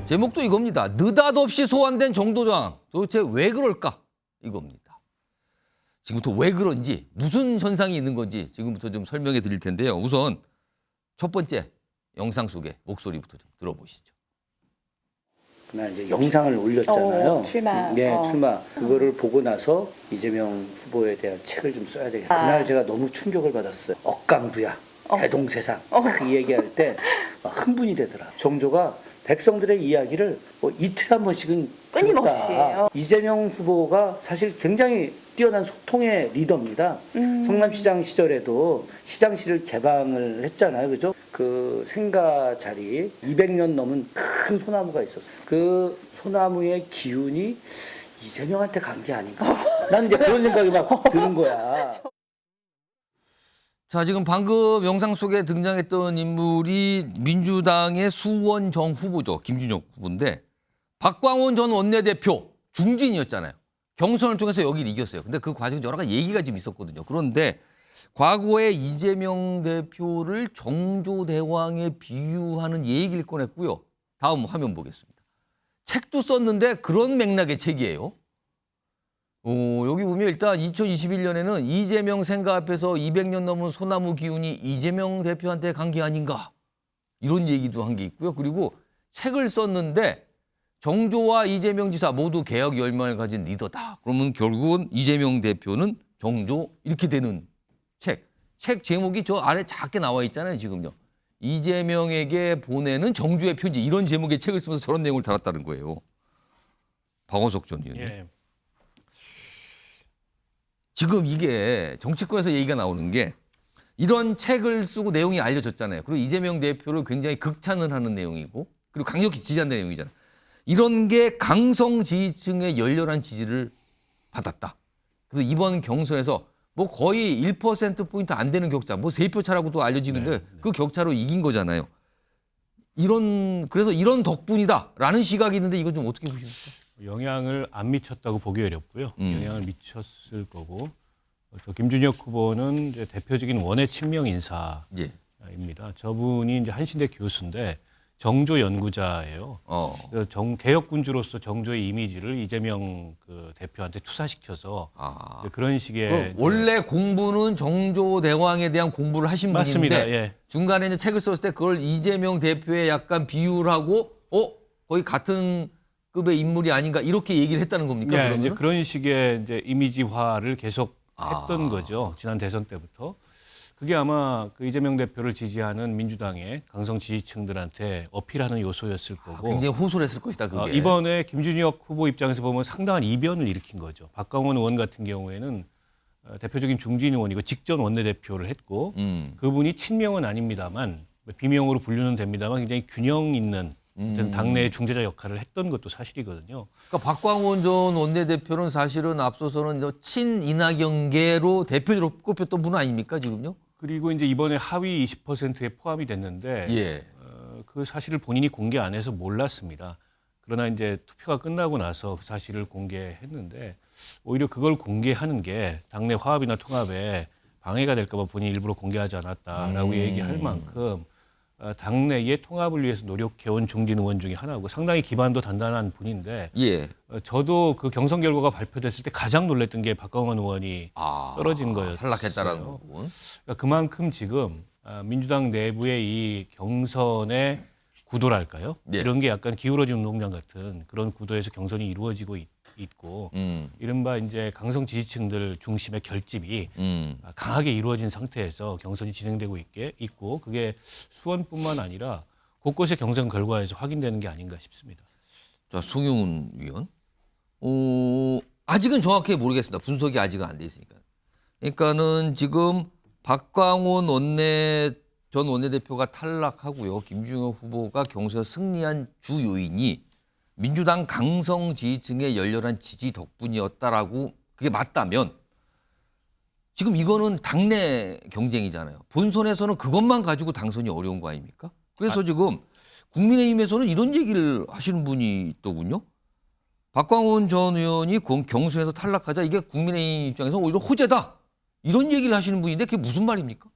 제목도 이겁니다. 느닷없이 소환된 정도장. 도대체 왜 그럴까? 이겁니다. 지금부터 왜 그런지, 무슨 현상이 있는 건지 지금부터 좀 설명해 드릴 텐데요. 우선 첫 번째 영상 속의 목소리부터 좀 들어보시죠. 그날 이제 영상을 올렸잖아요. 출마. 네, 출마. 그거를 보고 나서 이재명 후보에 대한 책을 좀 써야 되겠다. 그날 제가 너무 충격을 받았어요. 억강부약, 대동세상. 그 얘기할 때 막 흥분이 되더라. 정조가 백성들의 이야기를 뭐 이틀에 한 번씩은 끊임없이. 들었다. 이재명 후보가 사실 굉장히 뛰어난 소통의 리더입니다. 성남시장 시절에도 시장실을 개방을 했잖아요. 그죠? 그 생가 자리 200년 넘은 큰 소나무가 있었어요. 그 소나무의 기운이 이재명한테 간 게 아닌가. 나는 이제 그런 생각이 막 드는 거야. 자, 지금 방금 영상 속에 등장했던 인물이 민주당의 수원정 후보죠. 김준혁 후보인데 박광원 전 원내대표 중진이었잖아요. 경선을 통해서 여기를 이겼어요. 근데 그 과정에 여러 가지 얘기가 좀 있었거든요. 그런데 과거에 이재명 대표를 정조대왕에 비유하는 얘기를 꺼냈고요. 다음 화면 보겠습니다. 책도 썼는데 그런 맥락의 책이에요. 여기 보면 일단 2021년에는 이재명 생가 앞에서 200년 넘은 소나무 기운이 이재명 대표한테 간 게 아닌가. 이런 얘기도 한 게 있고요. 그리고 책을 썼는데 정조와 이재명 지사 모두 개혁 열망을 가진 리더다. 그러면 결국은 이재명 대표는 정조 이렇게 되는 책. 책 제목이 저 아래 작게 나와 있잖아요. 지금요. 이재명에게 보내는 정조의 편지. 이런 제목의 책을 쓰면서 저런 내용을 달았다는 거예요. 박원석 전 의원님. 예. 지금 이게 정치권에서 얘기가 나오는 게 이런 책을 쓰고 내용이 알려졌잖아요. 그리고 이재명 대표를 굉장히 극찬을 하는 내용이고 그리고 강력히 지지한다는 내용이잖아요. 이런 게 강성 지지층의 열렬한 지지를 받았다. 그래서 이번 경선에서 뭐 거의 1%포인트 안 되는 격차, 뭐 3표 차라고도 알려지는데 그 격차로 이긴 거잖아요. 그래서 이런 덕분이다라는 시각이 있는데 이건 좀 어떻게 보십니까? 영향을 안 미쳤다고 보기 어렵고요. 영향을 미쳤을 거고 저 김준혁 후보는 이제 대표적인 원외 친명 인사입니다. 예. 저분이 이제 한신대 교수인데 정조 연구자예요. 그래서 개혁군주로서 정조의 이미지를 이재명 그 대표한테 투사시켜서 이제 그런 식의 원래 공부는 정조대왕에 대한 공부를 하신 맞습니다. 분인데 예. 중간에 이제 책을 썼을 때 그걸 이재명 대표에 약간 비유를 하고 거의 같은 급의 인물이 아닌가 이렇게 얘기를 했다는 겁니까? 네, 그러면? 이제 그런 식의 이제 이미지화를 계속 했던 거죠. 지난 대선 때부터. 그게 아마 그 이재명 대표를 지지하는 민주당의 강성 지지층들한테 어필하는 요소였을 거고. 굉장히 호소했을 것이다. 그게. 이번에 김준혁 후보 입장에서 보면 상당한 이변을 일으킨 거죠. 박광원 의원 같은 경우에는 대표적인 중진 의원이고 직전 원내대표를 했고 그분이 친명은 아닙니다만 비명으로 분류는 됩니다만 굉장히 균형 있는 당내의 중재자 역할을 했던 것도 사실이거든요. 그러니까 박광원 전 원내대표는 사실은 앞서서는 친이낙연계로 대표로 꼽혔던 분 아닙니까 지금요? 그리고 이제 이번에 하위 20%에 포함이 됐는데 예. 그 사실을 본인이 공개 안 해서 몰랐습니다. 그러나 이제 투표가 끝나고 나서 그 사실을 공개했는데 오히려 그걸 공개하는 게 당내 화합이나 통합에 방해가 될까 봐 본인이 일부러 공개하지 않았다라고 얘기할 만큼 당내의 통합을 위해서 노력해온 중진 의원 중에 하나고 상당히 기반도 단단한 분인데 예. 저도 그 경선 결과가 발표됐을 때 가장 놀랐던 게 박광원 의원이 떨어진 거였어요. 탈락했다라는 부분. 그러니까 그만큼 지금 민주당 내부의 이 경선의 구도랄까요? 예. 이런 게 약간 기울어진 운동장 같은 그런 구도에서 경선이 이루어지고 있고 이른바 이제 강성 지지층들 중심의 결집이 강하게 이루어진 상태에서 경선이 진행되고 있고 그게 수원뿐만 아니라 곳곳의 경선 결과에서 확인되는 게 아닌가 싶습니다. 자, 송영훈 위원. 아직은 정확히 모르겠습니다. 분석이 아직은 안 돼 있으니까. 그러니까는 지금 박광원 전 원내대표가 탈락하고요. 김준혁 후보가 경선에 승리한 주 요인이 민주당 강성 지지층의 열렬한 지지 덕분이었다라고 그게 맞다면 지금 이거는 당내 경쟁이잖아요. 본선에서는 그것만 가지고 당선이 어려운 거 아닙니까? 그래서 지금 국민의힘에서는 이런 얘기를 하시는 분이 있더군요. 박광원 전 의원이 경선에서 탈락하자 이게 국민의힘 입장에서 오히려 호재다. 이런 얘기를 하시는 분인데 그게 무슨 말입니까?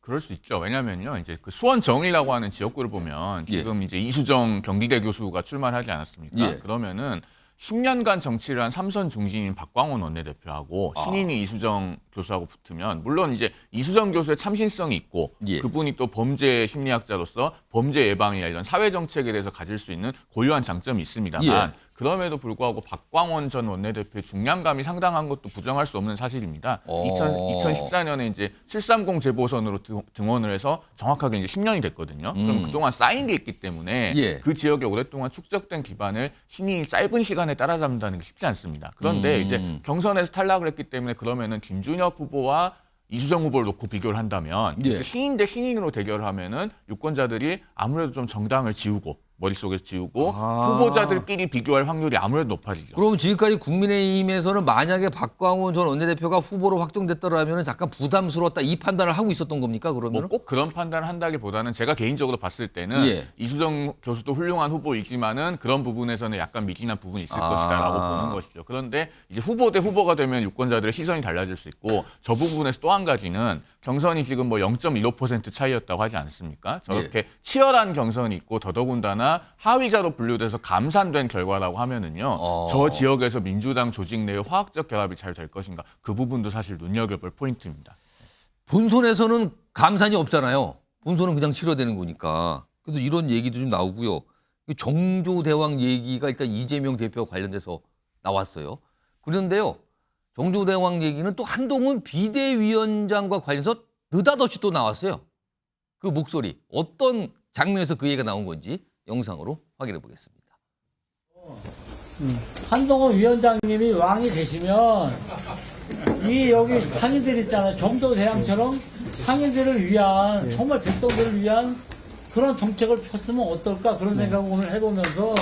그럴 수 있죠. 왜냐면요. 이제 그 수원정이라고 하는 지역구를 보면 예. 지금 이제 이수정 경기대 교수가 출마를 하지 않았습니까? 예. 그러면은 10년간 정치를 한 삼선 중진인 박광원 원내대표하고 신인이 이수정 교수하고 붙으면 물론 이제 이수정 교수의 참신성이 있고 예. 그분이 또 범죄 심리학자로서 범죄 예방이나 이런 사회 정책에 대해서 가질 수 있는 고유한 장점이 있습니다만 예. 그럼에도 불구하고 박광원 전 원내대표의 중량감이 상당한 것도 부정할 수 없는 사실입니다. 2014년에 이제 730 재보선으로 등원을 해서 정확하게 이제 10년이 됐거든요. 그럼 그동안 쌓인 게 있기 때문에 예. 그 지역에 오랫동안 축적된 기반을 신인이 짧은 시간에 따라잡는다는 게 쉽지 않습니다. 그런데 이제 경선에서 탈락을 했기 때문에 그러면은 김준혁 후보와 이수정 후보를 놓고 비교를 한다면 예. 신인 대 신인으로 대결을 하면은 유권자들이 아무래도 좀 정당을 지우고 머릿속에서 지우고 후보자들끼리 비교할 확률이 아무래도 높아지죠. 그럼 지금까지 국민의힘에서는 만약에 박광원 전 원내대표가 후보로 확정됐더라면 잠깐 부담스러웠다 이 판단을 하고 있었던 겁니까? 그러면 뭐 꼭 그런 판단을 한다기보다는 제가 개인적으로 봤을 때는 예. 이수정 교수도 훌륭한 후보이지만은 그런 부분에서는 약간 미진한 부분이 있을 것이다라고 보는 것이죠. 그런데 이제 후보 대 후보가 되면 유권자들의 시선이 달라질 수 있고 저 부분에서 또 한 가지는 경선이 지금 뭐 0.15% 차이였다고 하지 않습니까? 저렇게 치열한 경선이 있고 더더군다나 하위자로 분류돼서 감산된 결과라고 하면은요. 저 지역에서 민주당 조직 내의 화학적 결합이 잘 될 것인가 그 부분도 사실 눈여겨볼 포인트입니다. 본선에서는 감산이 없잖아요. 본선은 그냥 치러되는 거니까. 그래서 이런 얘기도 좀 나오고요. 정조대왕 얘기가 일단 이재명 대표와 관련돼서 나왔어요. 그런데요. 정조대왕 얘기는 또 한동훈 비대위원장과 관련해서 느닷없이 또 나왔어요. 그 목소리. 어떤 장면에서 그 얘기가 나온 건지 영상으로 확인해 보겠습니다. 한동훈 위원장님이 왕이 되시면 이 여기 상인들 있잖아요. 정조대왕처럼 상인들을 위한 정말 백성들을 위한 그런 정책을 폈으면 어떨까 그런 생각을 오늘 해보면서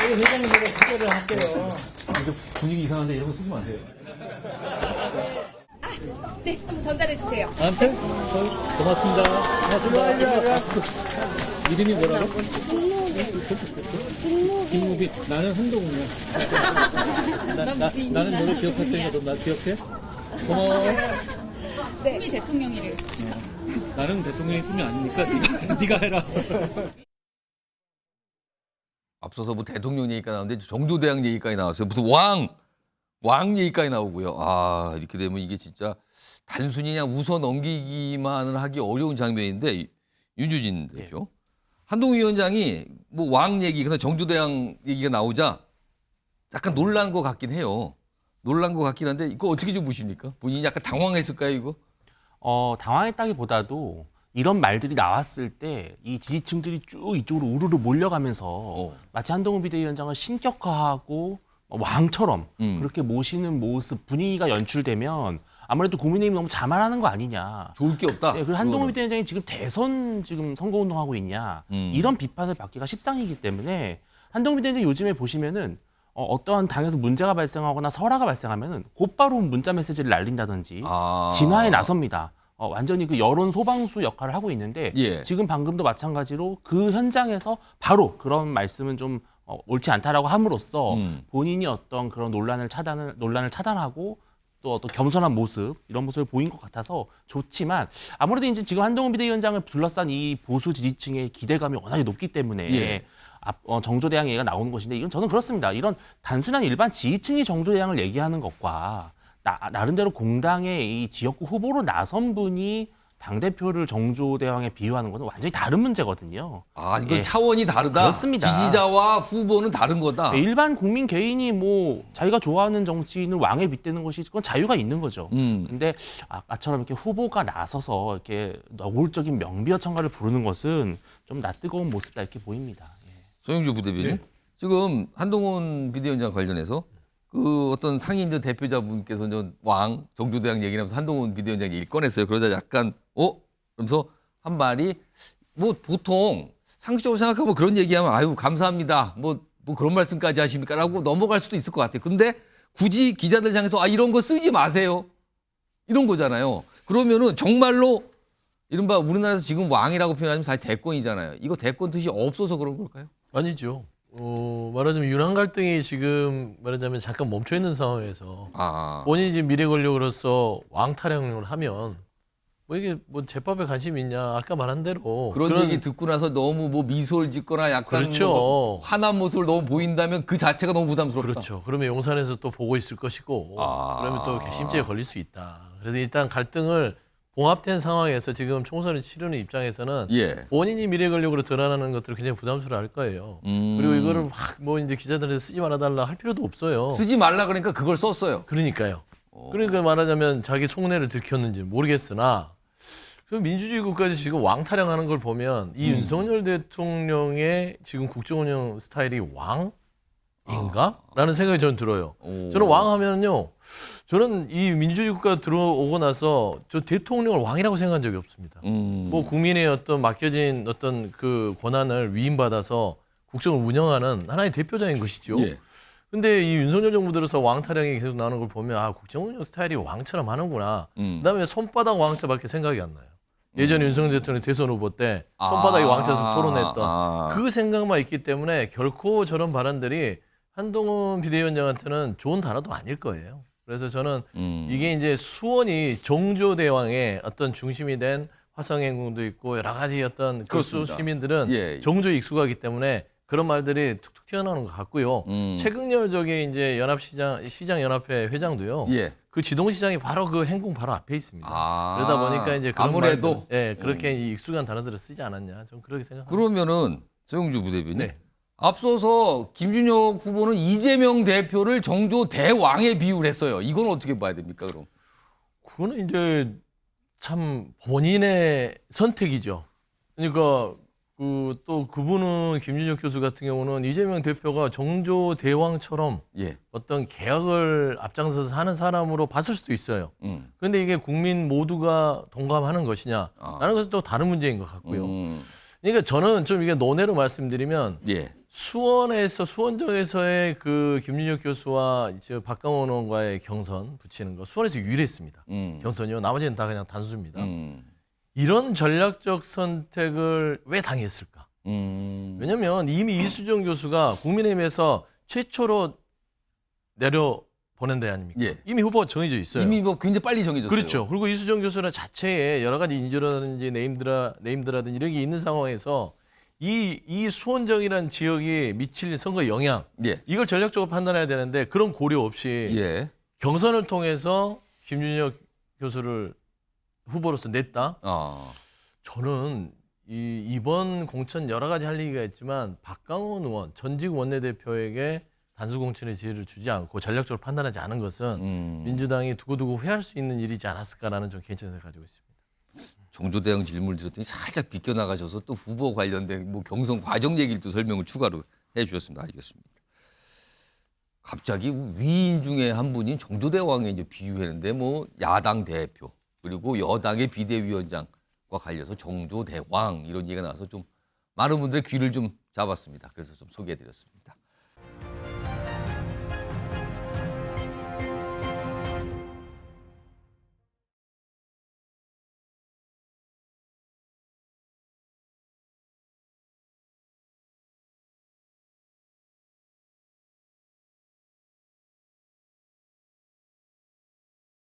우리 회장님으로 소개를 할게요. 분위기 이상한데 이런 거 쓰지 마세요. 네, 한번 전달해 주세요. 나한테? 고맙습니다. 고맙습니다. 이름이 뭐라고? 김무빈. 나는 한동훈이야. 나는 너를 기억할 테니까 너 나 기억해? 고마워. 네. 꿈이 대통령이래요. 나는 대통령의 꿈이 아니니까 네가 해라. 앞서서 뭐 대통령 얘기가 나오는데 정조대왕 얘기까지 나왔어요. 무슨 왕 얘기까지 나오고요. 아, 이렇게 되면 이게 진짜 단순히 그냥 웃어 넘기기만 하기 어려운 장면인데 윤주진 대표. 한동훈 위원장이 뭐 왕 얘기, 근데 정조대왕 얘기가 나오자 약간 놀란 것 같긴 해요. 놀란 것 같긴 한데 이거 어떻게 좀 보십니까? 본인이 약간 당황했을까요, 이거? 당황했다기보다도 이런 말들이 나왔을 때 이 지지층들이 쭉 이쪽으로 우르르 몰려가면서 마치 한동훈 비대위원장을 신격화하고 왕처럼 그렇게 모시는 모습, 분위기가 연출되면 아무래도 국민의힘이 너무 자만하는 거 아니냐. 좋을 게 없다. 네, 그리고 한동훈 비대위원장이 지금 대선 지금 선거운동하고 있냐. 이런 비판을 받기가 십상이기 때문에 한동훈 비대위원장 요즘에 보시면은 어떠한 당에서 문제가 발생하거나 설화가 발생하면은 곧바로 문자 메시지를 날린다든지 진화에 나섭니다. 완전히 그 여론 소방수 역할을 하고 있는데 예. 지금 방금도 마찬가지로 그 현장에서 바로 그런 말씀은 좀 옳지 않다라고 함으로써 본인이 어떤 그런 논란을 차단하고 또 어떤 겸손한 모습 이런 모습을 보인 것 같아서 좋지만 아무래도 이제 지금 한동훈 비대위원장을 둘러싼 이 보수 지지층의 기대감이 워낙에 높기 때문에 예. 정조대왕 얘기가 나오는 것인데 이건 저는 그렇습니다. 이런 단순한 일반 지지층이 정조대왕을 얘기하는 것과 나름대로 공당의 이 지역구 후보로 나선 분이 당대표를 정조대왕에 비유하는 것은 완전히 다른 문제거든요. 아, 이건 예. 차원이 다르다. 그렇습니다. 지지자와 후보는 다른 거다. 일반 국민 개인이 뭐 자기가 좋아하는 정치인을 왕에 빗대는 것이 그건 자유가 있는 거죠. 근데 아까처럼 이렇게 후보가 나서서 이렇게 너굴적인 명비어 청가를 부르는 것은 좀 낯뜨거운 모습이다 이렇게 보입니다. 예. 소영주 부대변인. 지금 한동훈 비대위원장 관련해서 그 어떤 상인들 대표자분께서 정조대왕 얘기하면서 한동훈 비대위원장 얘기를 꺼냈어요. 그러자 약간 그러면서 한 말이 뭐 보통 상식적으로 생각하면 그런 얘기하면 아유 감사합니다. 뭐 그런 말씀까지 하십니까라고 넘어갈 수도 있을 것 같아요. 근데 굳이 기자들 향해서 이런 거 쓰지 마세요. 이런 거잖아요. 그러면은 정말로 이른바 우리나라에서 지금 왕이라고 표현하면 사실 대권이잖아요. 이거 대권 뜻이 없어서 그런 걸까요? 아니죠. 말하자면 윤한 갈등이 지금 말하자면 잠깐 멈춰 있는 상황에서 본인이 지금 미래 권력으로서 왕 타령을 하면 뭐 이게 뭐 제법에 관심이 있냐 아까 말한 대로 그런 얘기 듣고 나서 너무 뭐 미소를 짓거나 약간 그렇죠. 뭐 화난 모습을 너무 보인다면 그 자체가 너무 부담스럽다. 그렇죠. 그러면 용산에서 또 보고 있을 것이고 그러면 또 괘씸죄에 걸릴 수 있다. 그래서 일단 갈등을 봉합된 상황에서 지금 총선을 치르는 입장에서는 예. 본인이 미래 권력으로 드러나는 것들을 굉장히 부담스러워할 거예요. 그리고 이거를 막 뭐 이제 기자들한테 쓰지 말아달라 할 필요도 없어요. 쓰지 말라 그러니까 그걸 썼어요. 그러니까요. 그러니까 말하자면 자기 속내를 들켰는지 모르겠으나 그 민주주의 국가에서 지금 왕타령하는 걸 보면 이 윤석열 대통령의 지금 국정운영 스타일이 왕인가? 라는 생각이 저는 들어요. 저는 왕 하면요. 저는 이 민주주의 국가 들어오고 나서 저 대통령을 왕이라고 생각한 적이 없습니다. 뭐 국민의 어떤 맡겨진 어떤 그 권한을 위임받아서 국정을 운영하는 하나의 대표자인 것이죠. 예. 근데 이 윤석열 정부 들어서 왕타령이 계속 나오는 걸 보면 아 국정운영 스타일이 왕처럼 하는구나. 그다음에 손바닥 왕자밖에 생각이 안 나요. 예전에 윤석열 대통령 대선 후보 때 손바닥이 왕자에서 토론했던 그 생각만 있기 때문에 결코 저런 발언들이 한동훈 비대위원장한테는 좋은 단어도 아닐 거예요. 그래서 저는 이게 이제 수원이 정조대왕의 어떤 중심이 된 화성행궁도 있고 여러 가지 어떤 교수 그렇습니다. 시민들은 예. 정조에 익숙하기 때문에 그런 말들이 툭툭 튀어나오는 것 같고요. 최근열 저기 이제 시장 연합회 회장도요. 예. 그 지동시장이 바로 그 행궁 바로 앞에 있습니다. 아, 그러다 보니까 이제 그런 아무래도 말들, 예, 그렇게 익숙한 단어들을 쓰지 않았냐. 좀 그렇게 생각합니다. 그러면은 서영주 부대변인 네. 앞서서 김준혁 후보는 이재명 대표를 정조 대왕에 비유했어요. 이건 어떻게 봐야 됩니까, 그럼? 그거는 이제 참 본인의 선택이죠. 그러니까 또 그분은 김준혁 교수 같은 경우는 이재명 대표가 정조 대왕처럼 예. 어떤 개혁을 앞장서서 하는 사람으로 봤을 수도 있어요. 그런데 이게 국민 모두가 동감하는 것이냐라는 것은 또 다른 문제인 것 같고요. 그러니까 저는 좀 이게 논외로 말씀드리면 예. 수원정에서의 그 김준혁 교수와 이제 박강원 의원과의 경선 붙이는 거 수원에서 유리했습니다. 경선이요. 나머지는 다 그냥 단수입니다. 이런 전략적 선택을 왜 당했을까? 왜냐하면 이미 이수정 교수가 국민의힘에서 최초로 내려 보낸 데 아닙니까? 예. 이미 후보가 정해져 있어요. 이미 뭐 굉장히 빨리 정해졌어요. 그렇죠. 그리고 이수정 교수는 자체에 여러 가지 인지라든지 네임드라든지 이런 게 있는 상황에서 이 수원정이라는 지역이 미칠 선거 영향 예. 이걸 전략적으로 판단해야 되는데 그런 고려 없이 예. 경선을 통해서 김준혁 교수를 후보로서 냈다. 저는 이번 공천 여러 가지 할 얘기가 있지만 박강원 의원 전직 원내대표에게 단수 공천의 지혜를 주지 않고 전략적으로 판단하지 않은 것은 민주당이 두고두고 후회할 수 있는 일이지 않았을까라는 좀 개인적인 생각을 가지고 있습니다. 정조대왕 질문을 드렸더니 살짝 비껴나가셔서 또 후보 관련된 뭐 경선 과정 얘기를 또 설명을 추가로 해주셨습니다. 알겠습니다. 갑자기 위인 중에 한 분인 정조대왕에 이제 비유했는데 뭐 야당 대표 그리고 여당의 비대위원장과 관련해서 정조대왕 이런 얘기가 나와서 좀 많은 분들의 귀를 좀 잡았습니다. 그래서 좀 소개해드렸습니다.